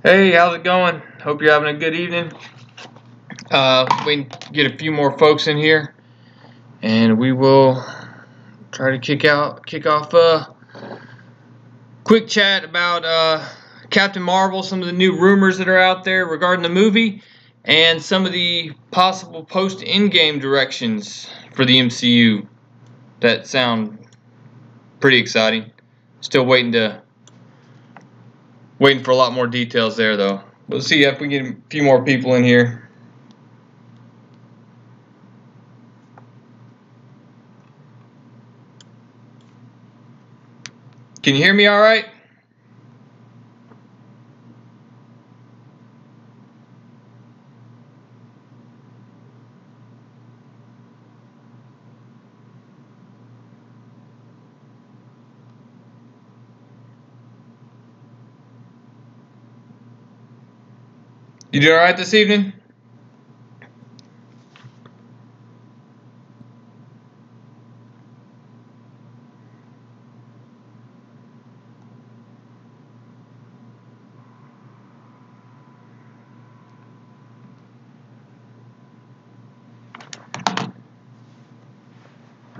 Hey, how's it going? Hope you're having a good evening. We can get a few more folks in here, and we will try to kick off a quick chat about Captain Marvel, some of the new rumors that are out there regarding the movie, and some of the possible post-EndGame directions for the MCU that sound pretty exciting. Still waiting for a lot more details there, though. We'll see if we get a few more people in here. Can you hear me all right? You doing all right this evening?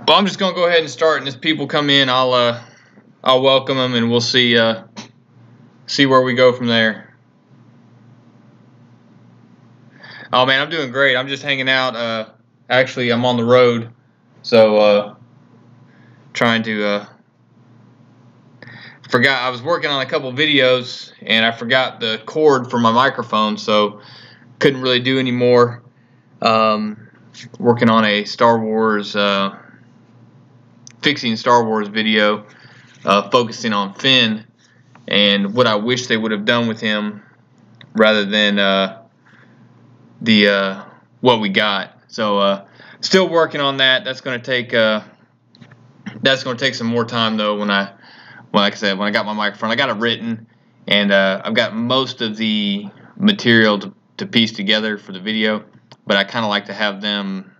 Well, I'm just gonna go ahead and start, and as people come in, I'll welcome them, and we'll see where we go from there. Oh man, I'm doing great. I'm just hanging out. Actually, I'm on the road, so trying to forgot I was working on a couple videos, and I forgot the cord for my microphone, so couldn't really do any more. Working on a Star Wars. Fixing Star Wars video, focusing on Finn and what I wish they would have done with him rather than what we got. So still working on that. That's going to take some more time though. Like I said, when I got my microphone, I got it written, and I've got most of the material to piece together for the video. But I kind of like to have them.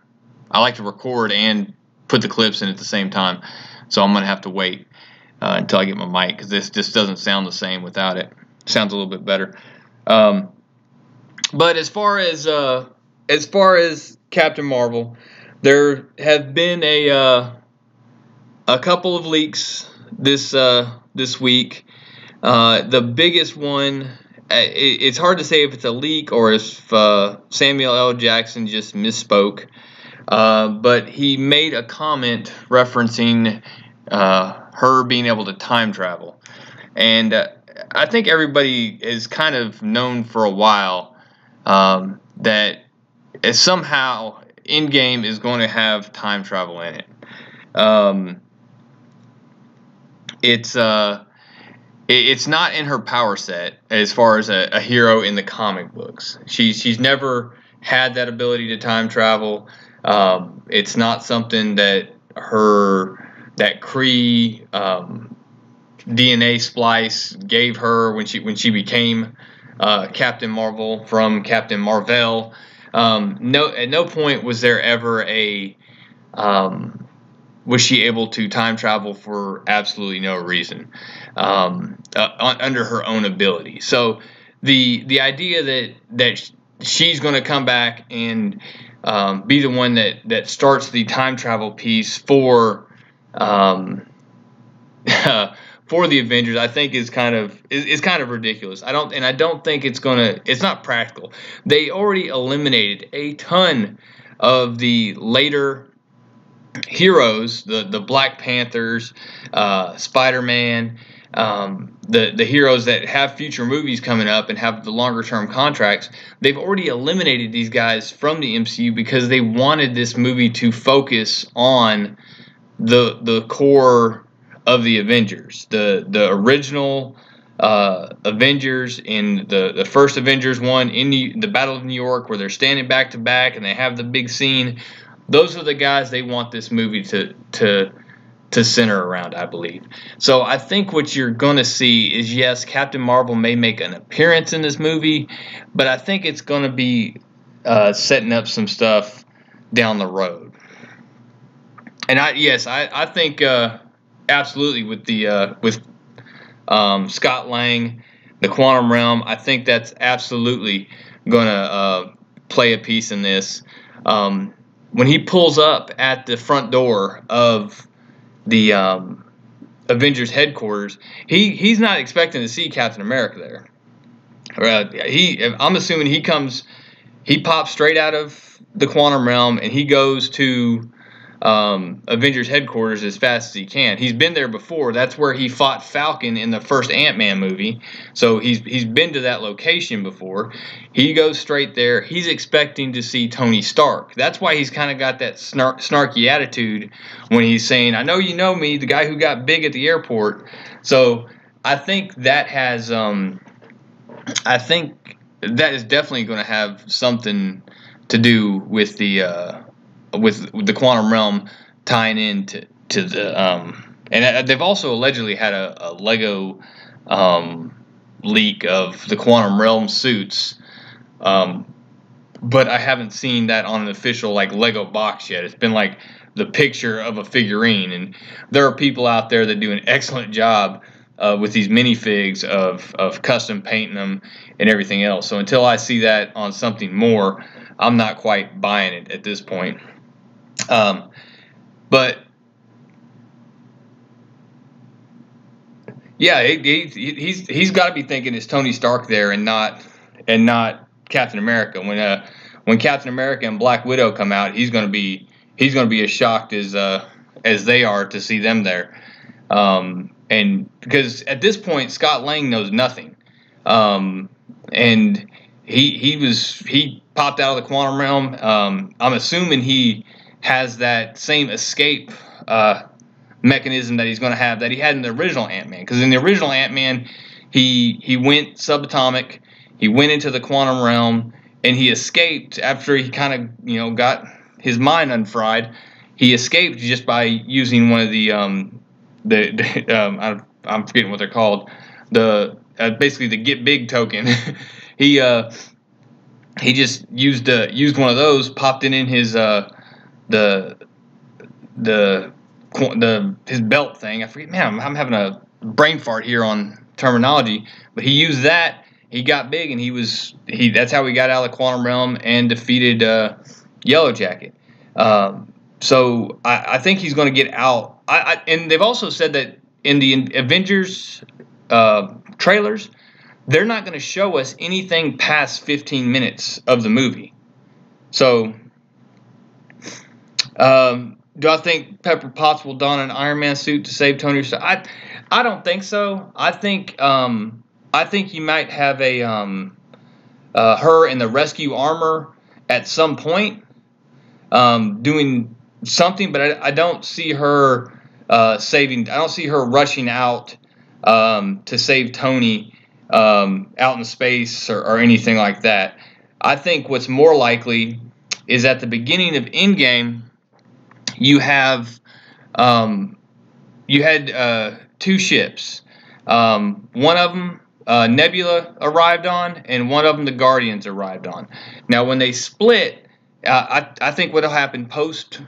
I like to record and put the clips in at the same time, so I'm gonna have to wait until I get my mic, because this just doesn't sound the same without it. Sounds a little bit better. But as far as Captain Marvel, there have been a couple of leaks this week. The biggest one, it's hard to say if it's a leak or if Samuel L. Jackson just misspoke. But he made a comment referencing her being able to time travel. And I think everybody is kind of known for a while that somehow EndGame is going to have time travel in it. It's not in her power set as far as a hero in the comic books. She's never had that ability to time travel. It's not something that Kree DNA splice gave her when she became Captain Marvel from Captain Marvel. At no point was there ever was she able to time travel for absolutely no reason under her own ability. So the idea that she's going to come back and be the one that starts the time travel piece for for the Avengers, I think is kind of ridiculous. I don't think it's not practical. They already eliminated a ton of the later heroes, the Black Panthers, Spider-Man, the heroes that have future movies coming up and have the longer term contracts. They've already eliminated these guys from the MCU because they wanted this movie to focus on the core of the Avengers, the original Avengers in the first Avengers one in the Battle of New York, where they're standing back to back and they have the big scene. Those are the guys they want this movie to center around, I believe. So I think what you're going to see is, yes, Captain Marvel may make an appearance in this movie, but I think it's going to be setting up some stuff down the road. And I think absolutely with Scott Lang the quantum realm. I think that's absolutely going to play a piece in this. When he pulls up at the front door of the Avengers headquarters, he's not expecting to see Captain America there. I'm assuming he pops straight out of the quantum realm and he goes to Avengers headquarters as fast as he can. He's been there before. That's where he fought Falcon in the first Ant-Man movie. So he's been to that location before. He goes straight there. He's expecting to see Tony Stark. That's why he's kind of got that snarky attitude when he's saying, "I know you know me, the guy who got big at the airport." So I think that has I think that is definitely going to have something to do with the quantum realm tying into the and they've also allegedly had a Lego leak of the quantum realm suits, but I haven't seen that on an official like Lego box yet. It's been like the picture of a figurine, and there are people out there that do an excellent job with these minifigs of custom painting them and everything else. So until I see that on something more, I'm not quite buying it at this point. But yeah, he's got to be thinking it's Tony Stark there and not Captain America. When Captain America and Black Widow come out, he's gonna be as shocked as they are to see them there. And because at this point Scott Lang knows nothing, and he popped out of the quantum realm. I'm assuming he has that same escape mechanism that he's going to have that he had in the original Ant-Man. Because in the original Ant-Man, he went subatomic, he went into the quantum realm, and he escaped after he kind of got his mind unfried. He escaped just by using one of the I'm forgetting what they're called, basically the Get Big token. he just used one of those, popped it in his his belt thing. I forget, man. I'm having a brain fart here on terminology, but he used that. He got big, and that's how he got out of the quantum realm and defeated Yellow Jacket. So I think he's going to get out. And they've also said that in the Avengers trailers, they're not going to show us anything past 15 minutes of the movie. So, do I think Pepper Potts will don an Iron Man suit to save Tony Stark? I don't think so. I think you might have her in the rescue armor at some point, doing something, but I don't see her saving. I don't see her rushing out to save Tony out in space or anything like that. I think what's more likely is at the beginning of EndGame, you had two ships. One of them Nebula arrived on, and one of them the Guardians arrived on. Now, when they split, I think what'll happen post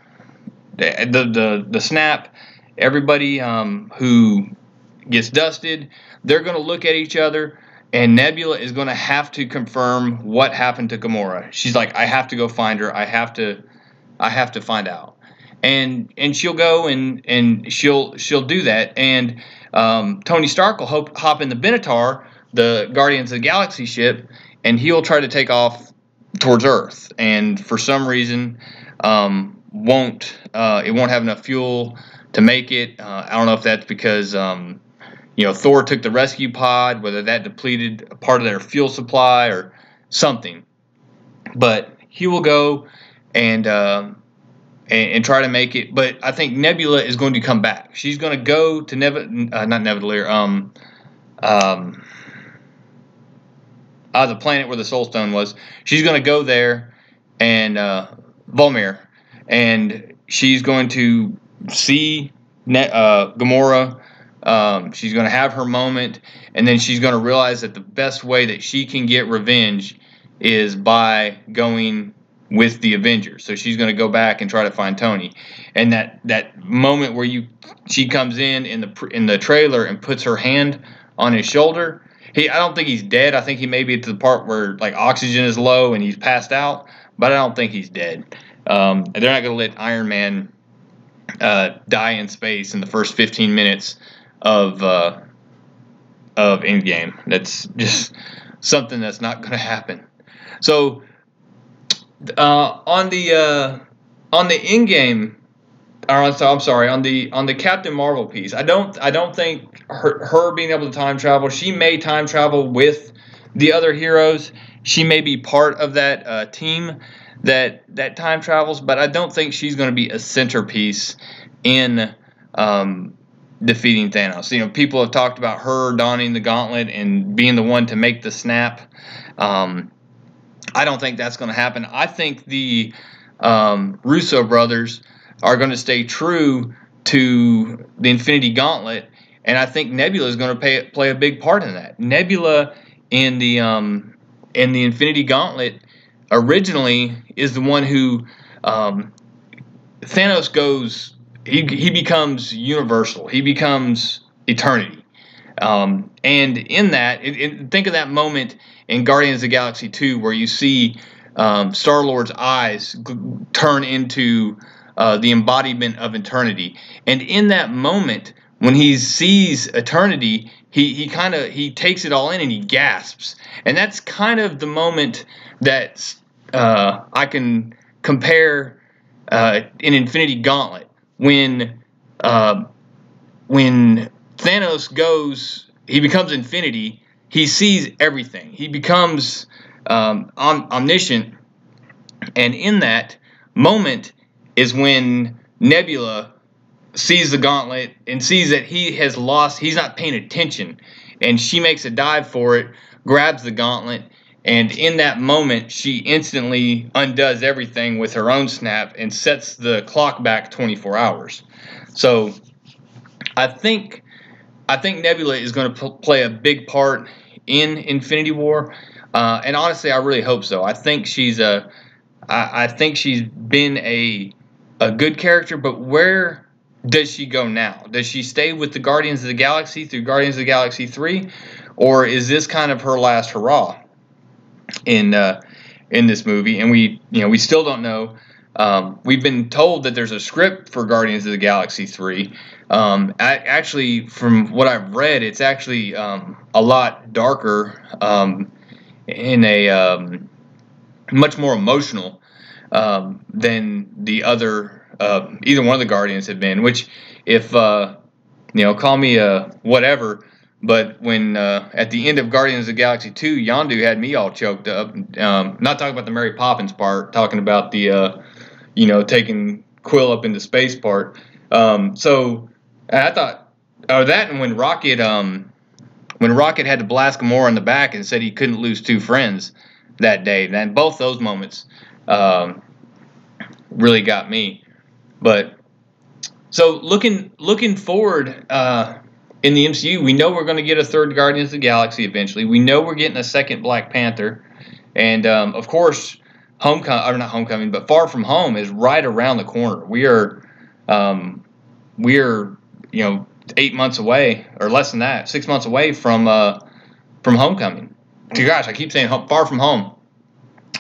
the snap, everybody who gets dusted, they're going to look at each other, and Nebula is going to have to confirm what happened to Gamora. She's like, I have to go find her. I have to find out. And she'll go and she'll do that. And Tony Stark will hop in the Benatar, the Guardians of the Galaxy ship, and he'll try to take off towards Earth. And for some reason, it won't have enough fuel to make it. I don't know if that's because Thor took the rescue pod, whether that depleted a part of their fuel supply or something. But he will go and try to make it. But I think Nebula is going to come back. She's going to go to the planet where the Soul Stone was. She's going to go there, and Volmir, and she's going to see Gamora. She's going to have her moment, and then she's going to realize that the best way that she can get revenge is by going with the Avengers. So she's going to go back and try to find Tony. And that moment where she comes in the trailer and puts her hand on his shoulder, I don't think he's dead. I think he may be at the part where like oxygen is low and he's passed out, but I don't think he's dead. And they're not going to let Iron Man die in space in the first 15 minutes of EndGame. That's just something that's not going to happen. So on the EndGame, or I'm sorry, on the Captain Marvel piece, I don't think her being able to time travel. She may time travel with the other heroes. She may be part of that team that time travels, but I don't think she's going to be a centerpiece in defeating Thanos. You know, people have talked about her donning the gauntlet and being the one to make the snap. I don't think that's going to happen. I think the Russo brothers are going to stay true to the Infinity Gauntlet, and I think Nebula is going to play a big part in that. Nebula in the Infinity Gauntlet originally is the one who Thanos goes. He becomes universal. He becomes eternity. And in that, think of that moment in Guardians of the Galaxy 2 where you see Star-Lord's eyes turn into the embodiment of eternity. And in that moment, when he sees eternity, he takes it all in and he gasps. And that's kind of the moment that I can compare in Infinity Gauntlet when Thanos goes, he becomes Infinity. He sees everything. He becomes omniscient, and in that moment is when Nebula sees the gauntlet and sees that he has lost. He's not paying attention, and she makes a dive for it, grabs the gauntlet, and in that moment she instantly undoes everything with her own snap and sets the clock back 24 hours. So I think Nebula is going to play a big part in Infinity War, and honestly, I really hope so. I think she's been a good character, but where does she go now? Does she stay with the Guardians of the Galaxy through Guardians of the Galaxy 3, or is this kind of her last hurrah in this movie? And we still don't know. We've been told that there's a script for Guardians of the Galaxy 3. Actually, from what I've read, it's actually a lot darker and a much more emotional than the other either one of the Guardians had been. Which, if call me whatever, but when at the end of Guardians of the Galaxy 2, Yondu had me all choked up. Not talking about the Mary Poppins part, talking about the taking Quill up into space part. So I thought, that, and when Rocket had to blast Gamora in the back and said he couldn't lose two friends that day, then both those moments really got me. But so looking forward in the MCU, we know we're going to get a third Guardians of the Galaxy eventually. We know we're getting a second Black Panther, and of course, not Homecoming, but Far From Home is right around the corner. We're 8 months away, or less than that, 6 months away from Homecoming. Gosh, I keep saying Far From Home.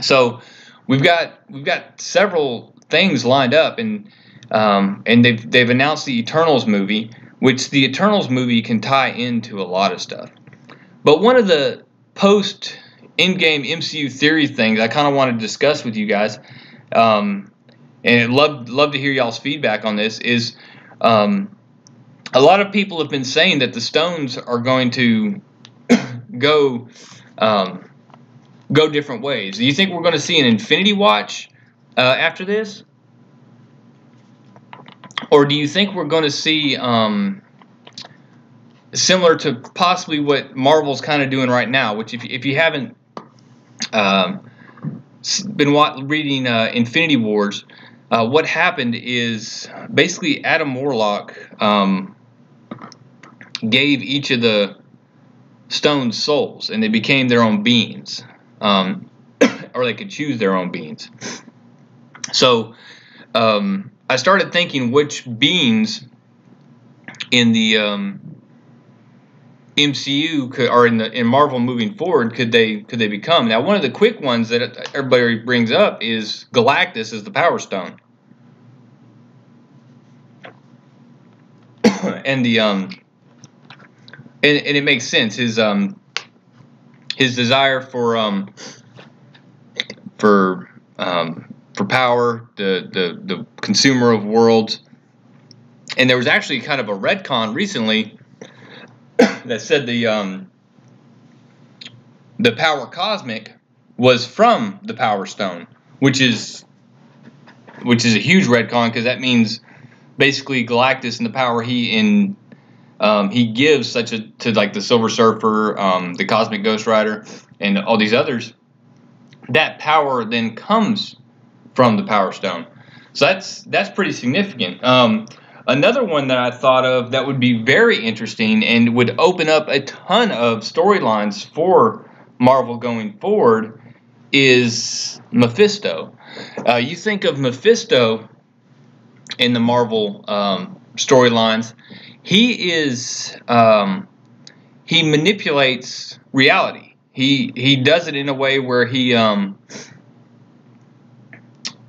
So we've got several things lined up, and they've announced the Eternals movie, which the Eternals movie can tie into a lot of stuff. But one of the post-EndGame MCU theory things I kind of want to discuss with you guys, and I'd love to hear y'all's feedback on this, is a lot of people have been saying that the stones are going to go different ways. Do you think we're going to see an Infinity Watch after this? Or do you think we're going to see similar to possibly what Marvel's kind of doing right now, which if you haven't been reading Infinity Wars, what happened is basically Adam Warlock gave each of the stones souls, and they became their own beings, or they could choose their own beings. So I started thinking which beings in the MCU could, or in Marvel moving forward, could they become? Now, one of the quick ones that everybody brings up is Galactus as the Power Stone, and and it makes sense. His desire for power, the consumer of worlds, and there was actually kind of a retcon recently that said the power cosmic was from the Power Stone, which is a huge retcon, because that means basically Galactus and the power he gives, such to like the Silver Surfer, the Cosmic Ghost Rider, and all these others, that power then comes from the Power Stone. So that's pretty significant. Another one that I thought of that would be very interesting and would open up a ton of storylines for Marvel going forward is Mephisto. You think of Mephisto in the Marvel storylines, he manipulates reality. He does it in a way where he does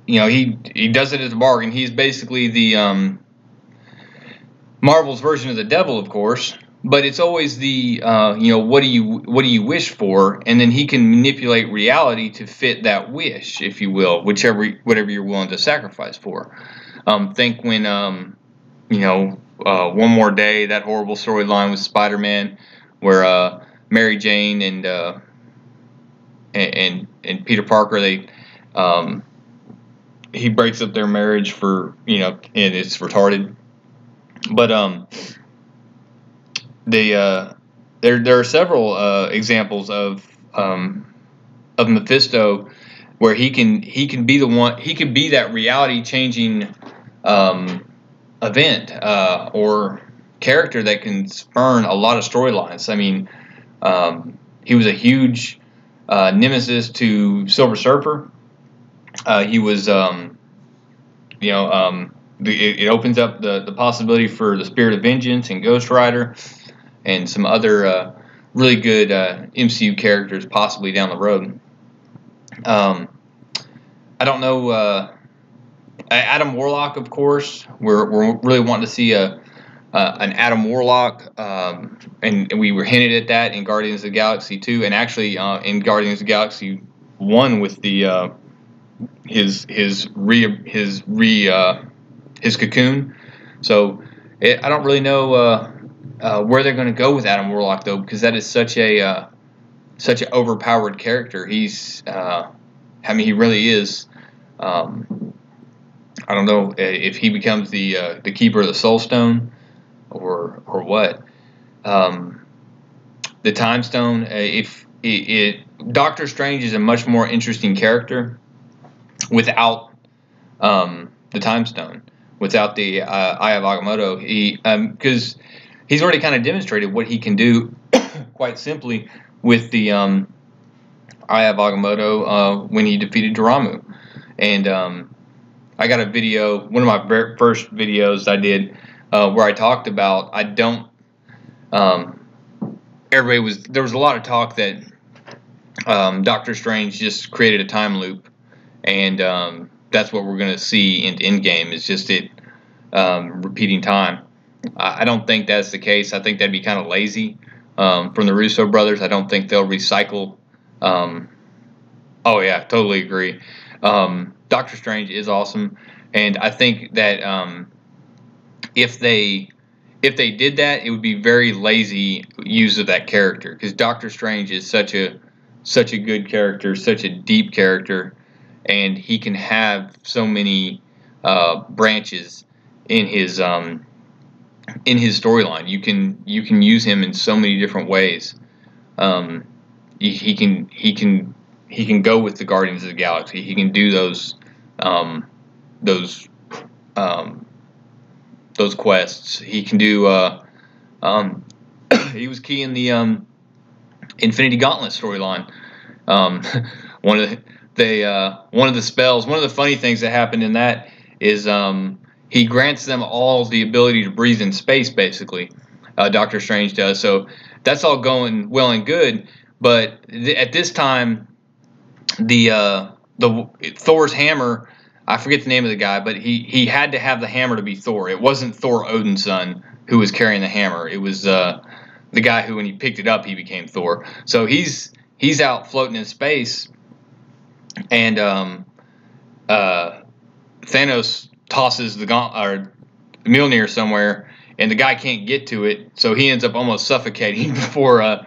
it as a bargain. He's basically the Marvel's version of the devil, of course, but it's always the what do you wish for, and then he can manipulate reality to fit that wish, if you will, whatever you're willing to sacrifice for. Think when One More Day, that horrible storyline with Spider-Man, where Mary Jane and Peter Parker, he breaks up their marriage and it's retarded. But there are several examples of Mephisto where he can be that reality changing event or character that can spurn a lot of storylines. I mean, he was a huge nemesis to Silver Surfer. He was it opens up the possibility for the Spirit of Vengeance and Ghost Rider and some other really good MCU characters possibly down the road. I don't know. Adam Warlock, of course. We're really wanting to see an Adam Warlock, and we were hinted at that in Guardians of the Galaxy 2, and actually in Guardians of the Galaxy 1 with the his cocoon. So I don't really know where they're going to go with Adam Warlock, though, because that is such an overpowered character. He really is. I don't know if he becomes the keeper of the Soul Stone or what. The Time Stone. Doctor Strange is a much more interesting character without the Time Stone, without the Eye of Agamotto. Because he's already kind of demonstrated what he can do, quite simply, with the Eye of Agamotto when he defeated Dormammu. And I got a video, one of my first videos I did, where I talked about, there was a lot of talk that Doctor Strange just created a time loop, and that's what we're going to see in EndGame, is just it repeating time. I don't think that's the case. I think that'd be kind of lazy from the Russo brothers. I don't think they'll recycle. Oh yeah, totally agree. Doctor Strange is awesome, and I think that if they did that, it would be very lazy use of that character, because Doctor Strange is such a good character, such a deep character, and he can have so many branches in his storyline. You can use him in so many different ways. He can go with the Guardians of the Galaxy. He can do those quests. He can do. He was key in the Infinity Gauntlet storyline. One of the spells. One of the funny things that happened in that is he grants them all the ability to breathe in space. Basically, Doctor Strange does. So that's all going well and good, but at this time, the Thor's hammer, I forget the name of the guy, but he had to have the hammer to be Thor. It wasn't Thor Odin's son who was carrying the hammer. It was the guy who, when he picked it up, he became Thor. So he's out floating in space, and Thanos tosses the or Mjolnir somewhere, and the guy can't get to it, so he ends up almost suffocating before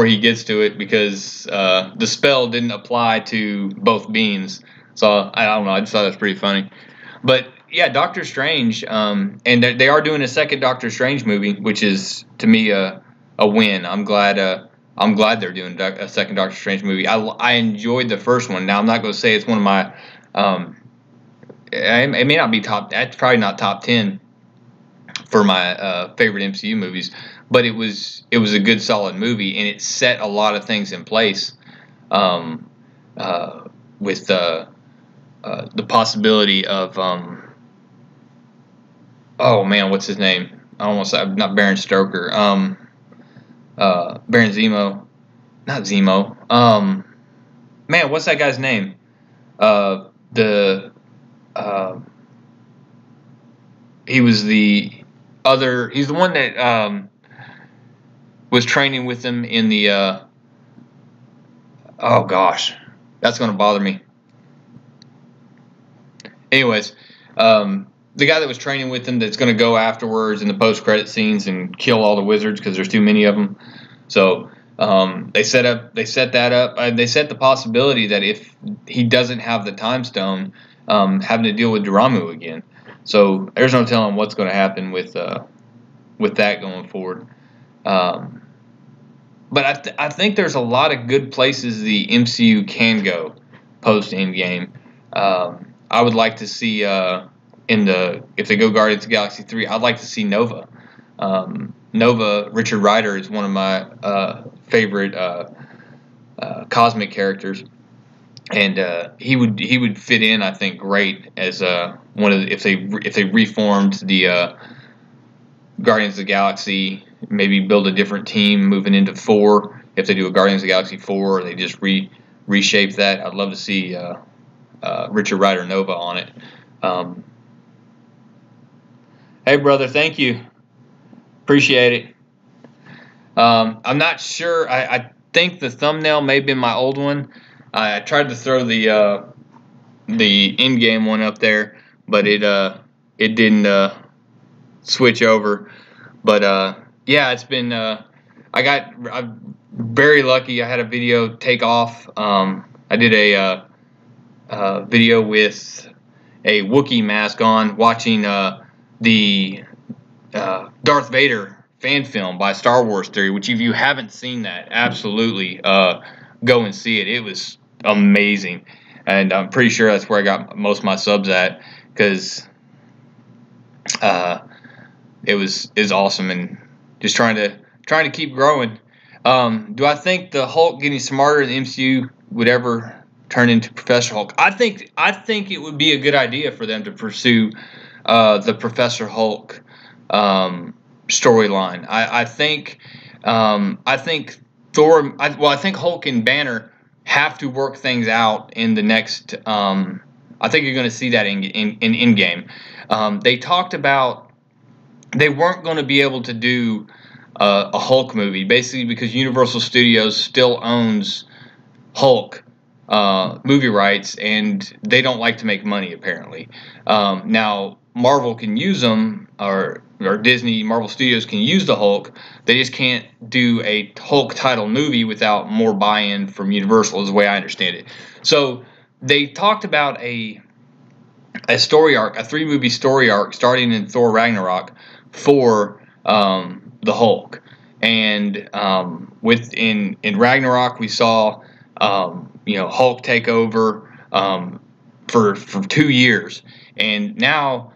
he gets to it, because the spell didn't apply to both beings. So I don't know. I just thought that was pretty funny. But yeah, Doctor Strange, and they are doing a second Doctor Strange movie, which is, to me, a win. I'm glad they're doing a second Doctor Strange movie. I enjoyed the first one. Now, I'm not going to say it's one of my it may not be top. That's probably not top 10 for my favorite MCU movies, but it was a good, solid movie, and it set a lot of things in place, with the possibility of oh man, what's his name? I almost said, not Baron Stoker. Baron Zemo, not Zemo. Man, what's that guy's name? He was the other. He's the one that was training with him in the. Oh gosh, that's gonna bother me. Anyways, the guy that was training with him, that's gonna go afterwards in the post-credit scenes and kill all the wizards because there's too many of them. So they set that up. They set the possibility that if he doesn't have the time stone, having to deal with Dormammu again. So there's no telling what's going to happen with that going forward. But I think there's a lot of good places the MCU can go post Endgame. I would like to see if they go Guardians of the Galaxy 3, I'd like to see Nova. Nova, Richard Rider, is one of my favorite cosmic characters, and he would fit in, I think, great as one of if they reformed the Guardians of the Galaxy, maybe build a different team moving into 4. If they do a Guardians of the Galaxy 4, or they just reshape that, I'd love to see Richard Rider Nova on it. Hey brother, thank you. Appreciate it. I'm not sure. I think the thumbnail may have been my old one. I tried to throw the EndGame one up there, but it didn't switch over. But yeah, it's been. I'm very lucky. I had a video take off. I did a video with a Wookiee mask on, watching the Darth Vader fan film by Star Wars Theory, which, if you haven't seen that, absolutely go and see it. It was amazing, and I'm pretty sure that's where I got most of my subs at, because it was awesome, and just trying to keep growing. Do I think the Hulk getting smarter in the MCU would ever turn into Professor Hulk? I think it would be a good idea for them to pursue the Professor Hulk storyline. I think Thor. I think Hulk and Banner have to work things out in the next. I think you're going to see that in Endgame. They talked about they weren't going to be able to do a Hulk movie, basically because Universal Studios still owns Hulk movie rights, and they don't like to make money, apparently. Now Marvel can use them, or Disney, Marvel Studios can use the Hulk. They just can't do a Hulk title movie without more buy-in from Universal, is the way I understand it. So they talked about a story arc, a 3-movie story arc starting in Thor Ragnarok for the Hulk. And in Ragnarok, we saw Hulk take over for 2 years, and now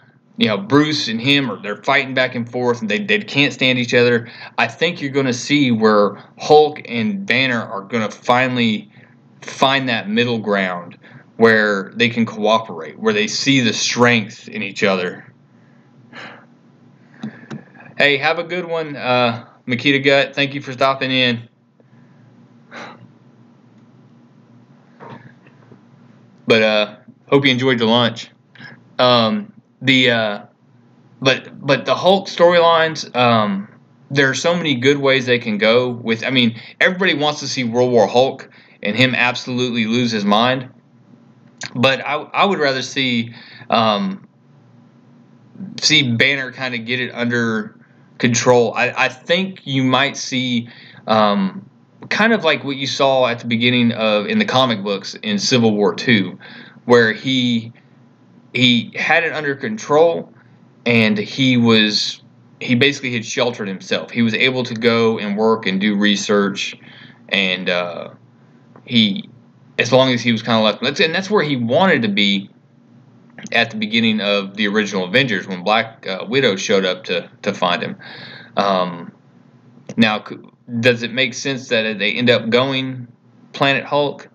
Bruce and him they're fighting back and forth, and they can't stand each other. I think you're going to see where Hulk and Banner are going to finally find that middle ground where they can cooperate, where they see the strength in each other. Hey, have a good one. Makita Gut, thank you for stopping in. But hope you enjoyed your lunch. The but the Hulk storylines, there are so many good ways they can go with. I mean, everybody wants to see World War Hulk and him absolutely lose his mind, but I would rather um, see Banner kind of get it under control. I think you might see kind of like what you saw at the beginning of in the comic books in Civil War II, where he had it under control, and he basically had sheltered himself. He was able to go and work and do research, and he, as long as he was kind of left, and that's where he wanted to be at the beginning of the original Avengers when Black Widow showed up to find him. Now, does it make sense that they end up going Planet Hulk?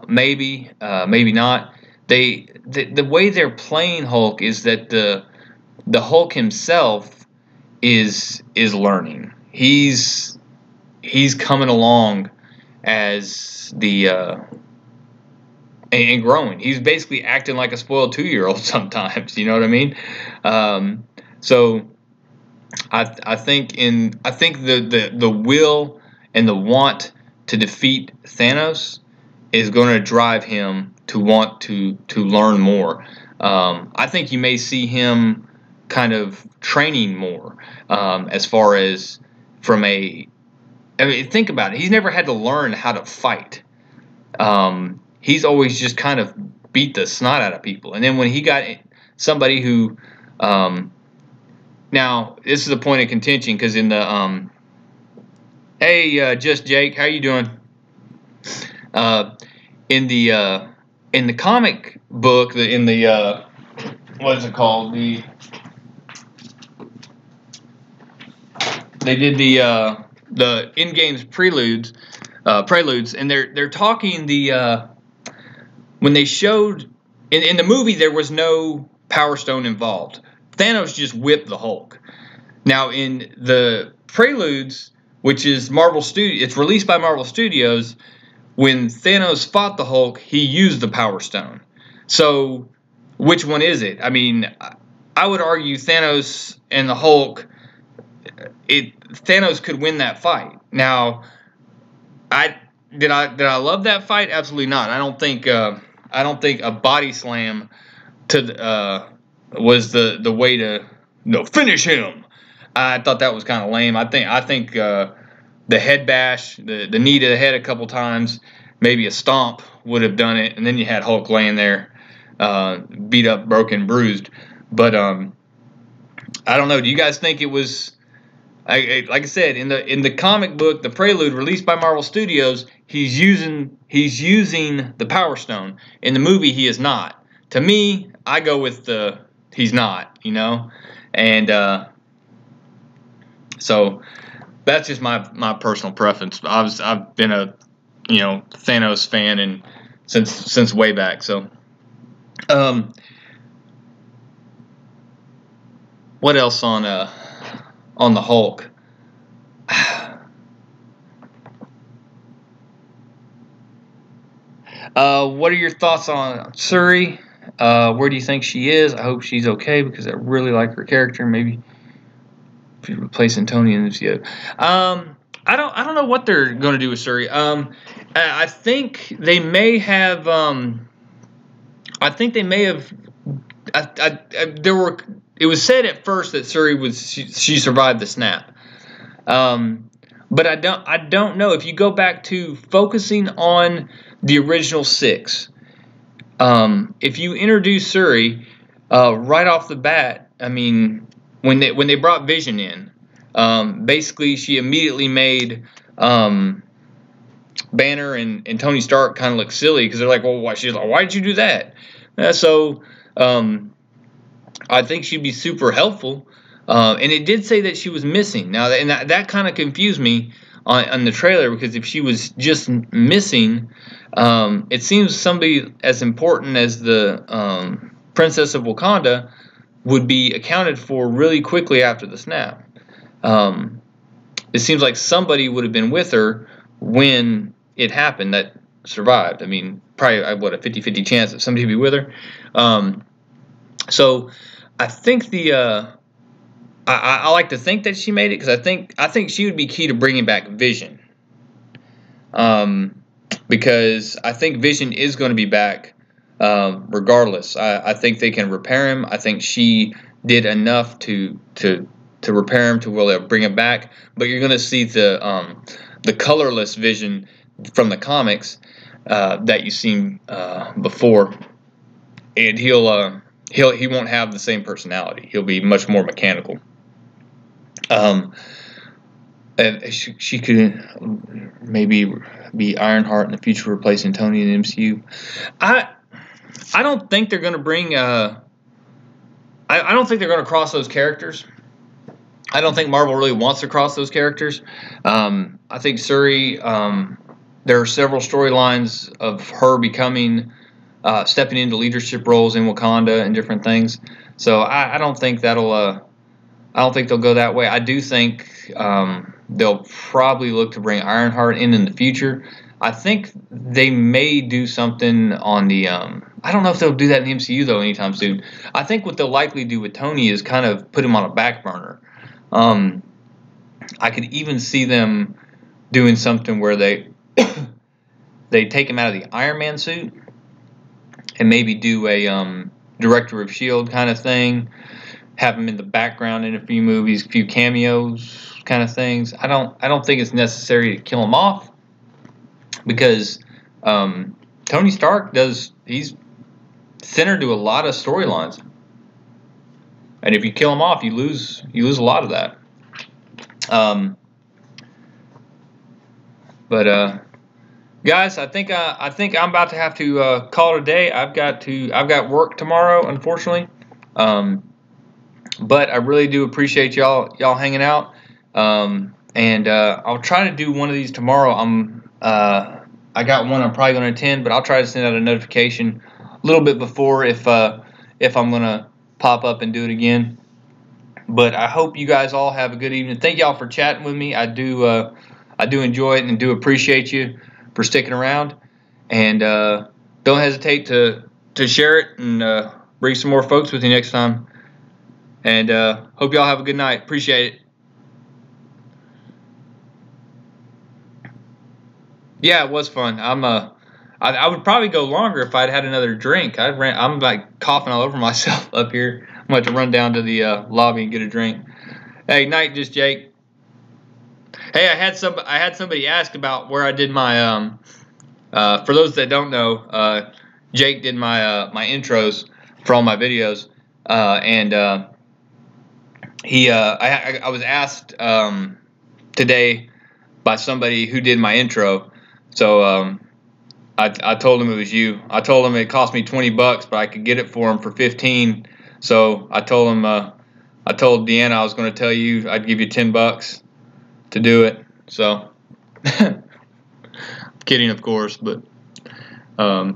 Maybe, maybe not. The way they're playing Hulk is that the Hulk himself is learning. He's coming along as and growing. He's basically acting like a spoiled 2-year-old sometimes. You know what I mean? So I think the will and the want to defeat Thanos is going to drive him to want to learn more. I think you may see him kind of training more, as far as from a. I mean, think about it. He's never had to learn how to fight. He's always just kind of beat the snot out of people. And then when he got somebody who, now this is a point of contention because in the hey, just Jake, how you doing? In the comic book, what is it called? They did the EndGame's preludes, and they're talking when they showed in the movie there was no Power Stone involved. Thanos just whipped the Hulk. Now in the preludes, which is it's released by Marvel Studios. When Thanos fought the Hulk, he used the Power Stone. So, which one is it? I mean, I would argue Thanos and the Hulk. Thanos could win that fight. Now, did I love that fight? Absolutely not. I don't think a body slam was the way to finish him. I thought that was kind of lame. I think the head bash, the knee to the head a couple times, maybe a stomp would have done it, and then you had Hulk laying there, beat up, broken, bruised. But I don't know. Do you guys think it was? Like I said, in the comic book, the Prelude released by Marvel Studios, he's using the Power Stone. In the movie, he is not. To me, I go with he's not. And so that's just my personal preference. I've been a Thanos fan and since way back. So what else on the Hulk? What are your thoughts on Shuri? Where do you think she is? I hope she's okay because I really like her character. Maybe if you replace Tony in the MCU. I don't know what they're going to do with Shuri. I think they may have. It was said at first that Shuri she survived the snap. But I don't know. If you go back to focusing on the original 6, if you introduce Shuri right off the bat, I mean, when they brought Vision in, basically she immediately made Banner and Tony Stark kind of look silly because they're like, well, why? She's like, why did you do that? So I think she'd be super helpful. And it did say that she was missing. Now, and that kind of confused me on the trailer because if she was just missing, it seems somebody as important as the Princess of Wakanda would be accounted for really quickly after the snap. it seems like somebody would have been with her when it happened that survived. I mean, probably what, a 50-50 chance that somebody would be with her. So I think I like to think that she made it, because I think she would be key to bringing back Vision. Because I think Vision is going to be back regardless. I think they can repair him. I think she did enough to repair him to where they'll bring him back. But you're going to see the colorless Vision from the comics that you've seen before, and he won't have the same personality. He'll be much more mechanical. And she could maybe be Ironheart in the future, replacing Tony in the MCU. I don't think they're going to bring. I don't think they're going to cross those characters. I don't think Marvel really wants to cross those characters. I think Shuri. There are several storylines of her stepping into leadership roles in Wakanda and different things. So I don't think that'll. I don't think they'll go that way. I do think they'll probably look to bring Ironheart in the future. I think they may do something on the. I don't know if they'll do that in the MCU though anytime soon. I think what they'll likely do with Tony is kind of put him on a back burner. I could even see them doing something where they take him out of the Iron Man suit and maybe do a Director of S.H.I.E.L.D. kind of thing. Have him in the background in a few movies, a few cameos kind of things. I don't think it's necessary to kill him off, because Tony Stark he's center to a lot of storylines, and if you kill him off, you lose a lot of that. But guys, I think I'm about to have to call it a day. I've got work tomorrow, unfortunately. But I really do appreciate y'all hanging out. And I'll try to do one of these tomorrow. I got one I'm probably going to attend, but I'll try to send out a notification a little bit before if I'm going to pop up and do it again. But I hope you guys all have a good evening. Thank y'all for chatting with me. I do enjoy it and do appreciate you for sticking around. And don't hesitate to share it and bring some more folks with you next time. And hope y'all have a good night. Appreciate it. Yeah, it was fun. I would probably go longer if I'd had another drink. I'm like coughing all over myself up here. I'm going to have to run down to the lobby and get a drink. Hey, night, just Jake. Hey, I had somebody ask about where I did my for those that don't know, Jake did my my intros for all my videos, and I was asked today by somebody who did my intro. So I told him it was you. I told him it cost me $20, but I could get it for him for 15. So I told him I told Deanna I was going to tell you I'd give you $10 to do it. So kidding, of course, but I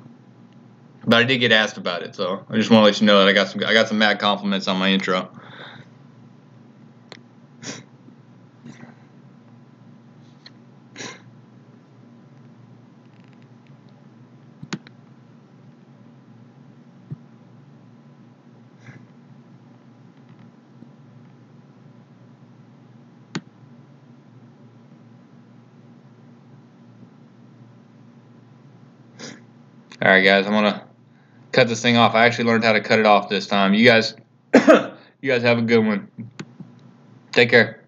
did get asked about it. So I just want to let you know that I got some mad compliments on my intro. All right, guys, I'm gonna cut this thing off. I actually learned how to cut it off this time. You guys, you guys have a good one. Take care.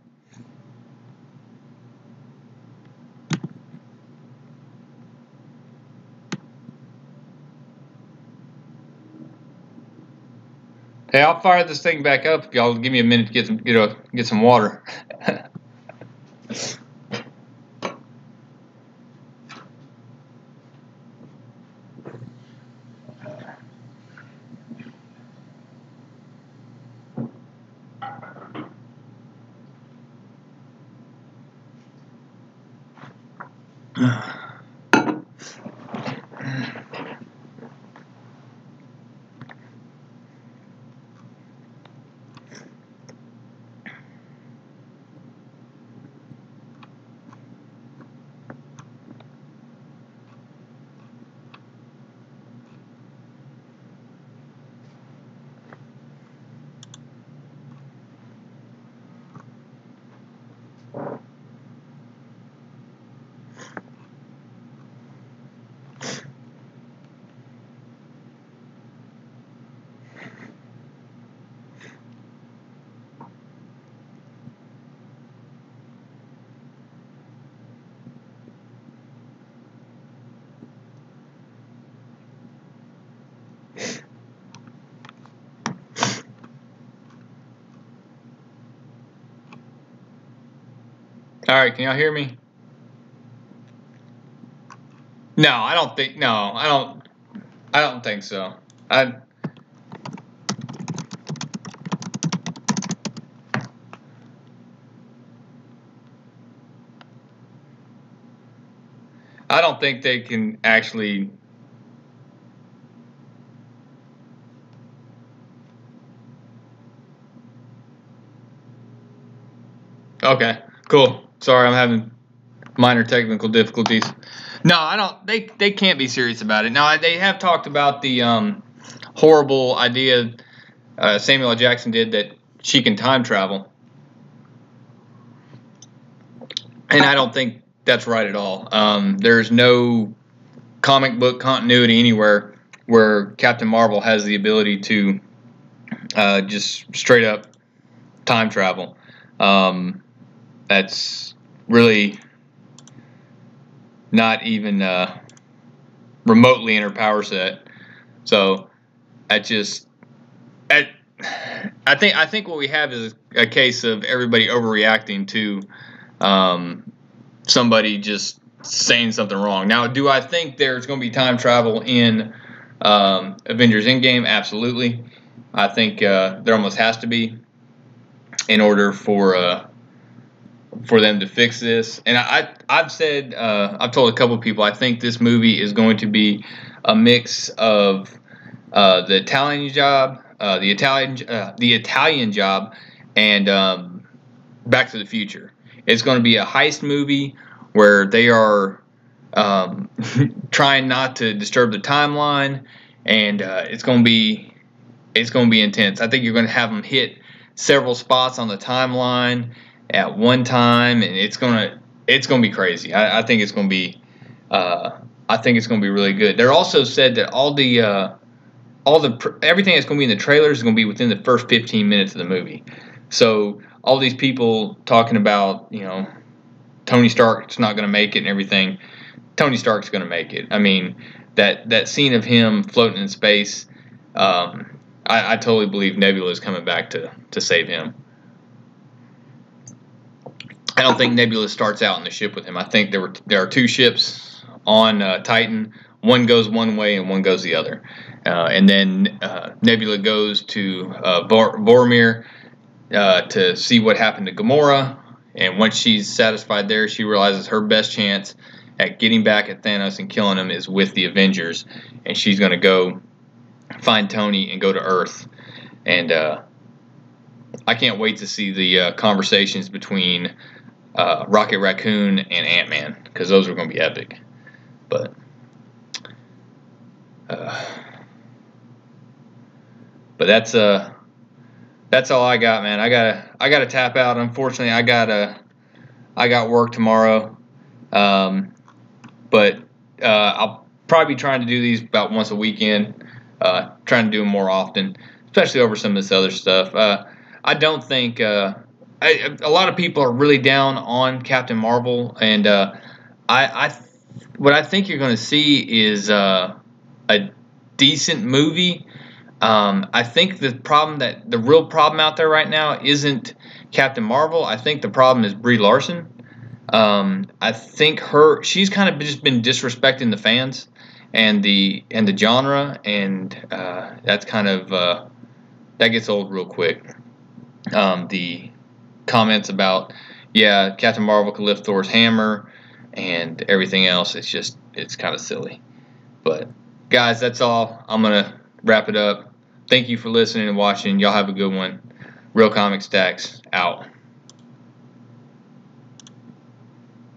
Hey, I'll fire this thing back up if y'all give me a minute to get some water. All right, can y'all hear me? No, I don't think. No, I don't. I don't think so. I don't think they can actually. Okay, cool. Sorry, I'm having minor technical difficulties. No, I don't. They can't be serious about it. Now they have talked about the horrible idea Samuel L. Jackson did that she can time travel, and I don't think that's right at all. There's no comic book continuity anywhere where Captain Marvel has the ability to just straight up time travel. That's really not even remotely in her power set. So I just, I think what we have is a case of everybody overreacting to somebody just saying something wrong. Now, do I think there's going to be time travel in Avengers Endgame? Absolutely. I think there almost has to be in order for them to fix this. And I've told a couple of people, I think this movie is going to be a mix of the Italian Job, the Italian Job, and Back to the Future. It's going to be a heist movie where they are trying not to disturb the timeline, and it's going to be intense. I think you're going to have them hit several spots on the timeline at one time, and it's gonna be crazy. I think it's gonna be really good. They're also said that everything that's gonna be in the trailers is gonna be within the first 15 minutes of the movie. So all these people talking about Tony Stark's not gonna make it and everything. Tony Stark's gonna make it. I mean that scene of him floating in space. I totally believe Nebula is coming back to save him. I don't think Nebula starts out in the ship with him. I think there are two ships on Titan. One goes one way and one goes the other. And then Nebula goes to Boromir to see what happened to Gamora. And once she's satisfied there, she realizes her best chance at getting back at Thanos and killing him is with the Avengers. And she's going to go find Tony and go to Earth. And I can't wait to see the conversations between Rocket Raccoon and Ant-Man, because those are going to be epic. But that's all I got, man. I gotta tap out. Unfortunately, I got work tomorrow. But I'll probably be trying to do these about once a weekend. Trying to do them more often, especially over some of this other stuff. I don't think a lot of people are really down on Captain Marvel, and what I think you're going to see is a decent movie. I think the real problem out there right now isn't Captain Marvel. I think the problem is Brie Larson. I think she's kind of just been disrespecting the fans and the genre, and that's kind of that gets old real quick. The comments about Captain Marvel could lift Thor's hammer and everything else, it's kind of silly. But guys, that's all. I'm gonna wrap it up. Thank you for listening and watching. Y'all have a good one. Real Comic Stacks out.